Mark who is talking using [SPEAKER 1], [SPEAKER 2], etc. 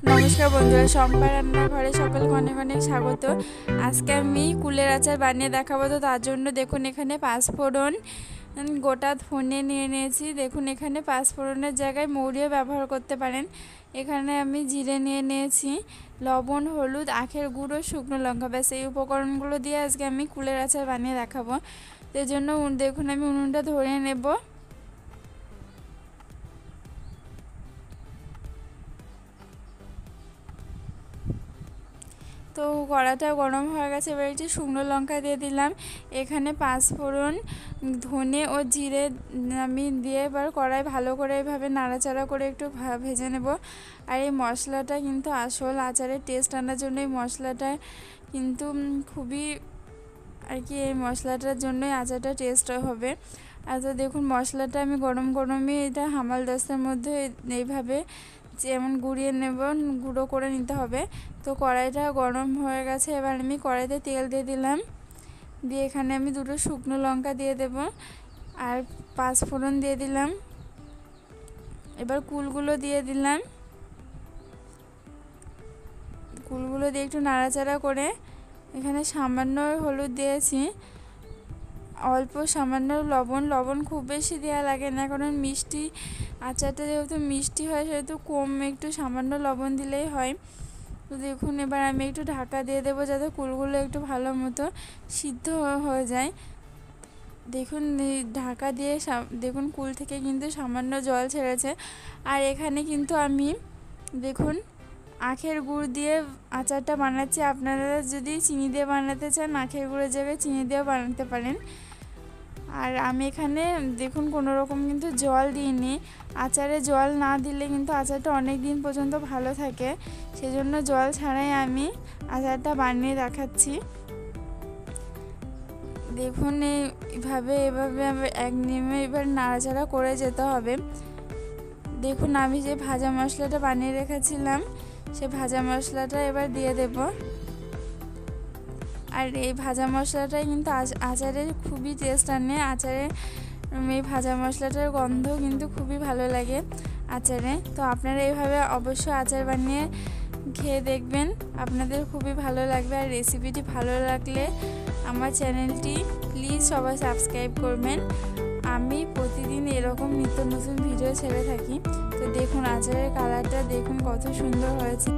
[SPEAKER 1] নমস্কার বন্ধুরা, শম্পা রান্নাঘরে সকলকে অনেক অনেক স্বাগত। আজকে আমি কুলের আচার বানিয়ে দেখাবো। তো তার জন্য দেখুন এখানে পাঁচফোড়ন, গোটা ধনে নিয়ে নিয়েছি। দেখুন এখানে পাঁচফোড়নের জায়গায় মৌরিও ব্যবহার করতে পারেন। এখানে আমি জিরে নিয়ে নিয়েছি, লবণ, হলুদ, আখের গুঁড়ো, শুকনো লঙ্কা। ব্যাস এই উপকরণগুলো দিয়ে আজকে আমি কুলের আচার বানিয়ে দেখাবো। তো এই জন্য দেখুন আমি উনুনটা ধরিয়ে নেব। তো কড়াটা গরম হয়ে গেছে, এবার একটু শুকনো লঙ্কা দিয়ে দিলাম। এখানে পাঁচফোড়ন, ধনে ও জিরে আমি দিয়ে এবার কড়াই ভালো করে এভাবে নাড়াচাড়া করে একটু ভেজে নেব। আর এই মশলাটা কিন্তু আসল আচারের টেস্ট আনার জন্য এই মশলাটা কিন্তু খুবই আর কি, এই মশলাটার জন্যই আচারটা টেস্ট হবে। আর তো দেখুন মশলাটা আমি গরম গরমই এটা হামাল দস্তার মধ্যে এইভাবে যেমন গুঁড়িয়ে নেব, গুঁড়ো করে নিতে হবে। তো কড়াইটা গরম হয়ে গেছে, এবার আমি কড়াইতে তেল দিয়ে দিলাম। দিয়ে এখানে আমি দুটো শুকনো লঙ্কা দিয়ে দেব আর পাঁচফোড়ন দিয়ে দিলাম। এবার কুলগুলো দিয়ে দিলাম। কুলগুলো দিয়ে একটু নাড়াচাড়া করে এখানে সামান্য হলুদ দিয়েছি, অল্প সামান্য লবণ খুব বেশি দেওয়া লাগে না, কারণ মিষ্টি আচারটা যেহেতু মিষ্টি হয় সেহেতু কম একটু সামান্য লবণ দিলেই হয়। তো দেখুন এবার আমি একটু ঢাকা দিয়ে দেবো যাতে কুলগুলো একটু ভালো মতো সিদ্ধ হয়ে যায়। দেখুন ঢাকা দিয়ে দেখুন কুল থেকে কিন্তু সামান্য জল ছেড়েছে। আর এখানে কিন্তু আমি দেখুন আখের গুড় দিয়ে আচারটা বানাচ্ছি। আপনারা যদি চিনি দিয়ে বানাতে চান আখের গুড়ের জায়গায় চিনি দিয়েও বানাতে পারেন। আর আমি এখানে দেখুন কোনো রকম কিন্তু জল দিইনি। আচারে জল না দিলে কিন্তু আচারটা অনেক দিন পর্যন্ত ভালো থাকে, সেজন্য জল ছাড়াই আমি আচারটা বানিয়ে দেখাচ্ছি। দেখুন এভাবে এক নিয়মে এবার নাড়াচাড়া করে যেতে হবে। দেখুন আমি যে ভাজা মশলাটা বানিয়ে রেখেছিলাম সে ভাজা মশলাটা এবার দিয়ে দেব। আর এই ভাজা মশলাটাই কিন্তু আচারের খুবই টেস্ট আনে। আচারে এই ভাজা মশলাটার গন্ধ কিন্তু খুবই ভালো লাগে আচারে। তো আপনারা এইভাবে অবশ্যই আচার বানিয়ে খেয়ে দেখবেন, আপনাদের খুবই ভালো লাগবে। আর রেসিপিটি ভালো লাগলে আমার চ্যানেলটি প্লিজ সবাই সাবস্ক্রাইব করবেন। আমি প্রতিদিন এরকম নিত্য নতুন ভিডিও ছেড়ে থাকি। তো দেখুন আচারের কালারটা দেখুন কত সুন্দর হয়েছে।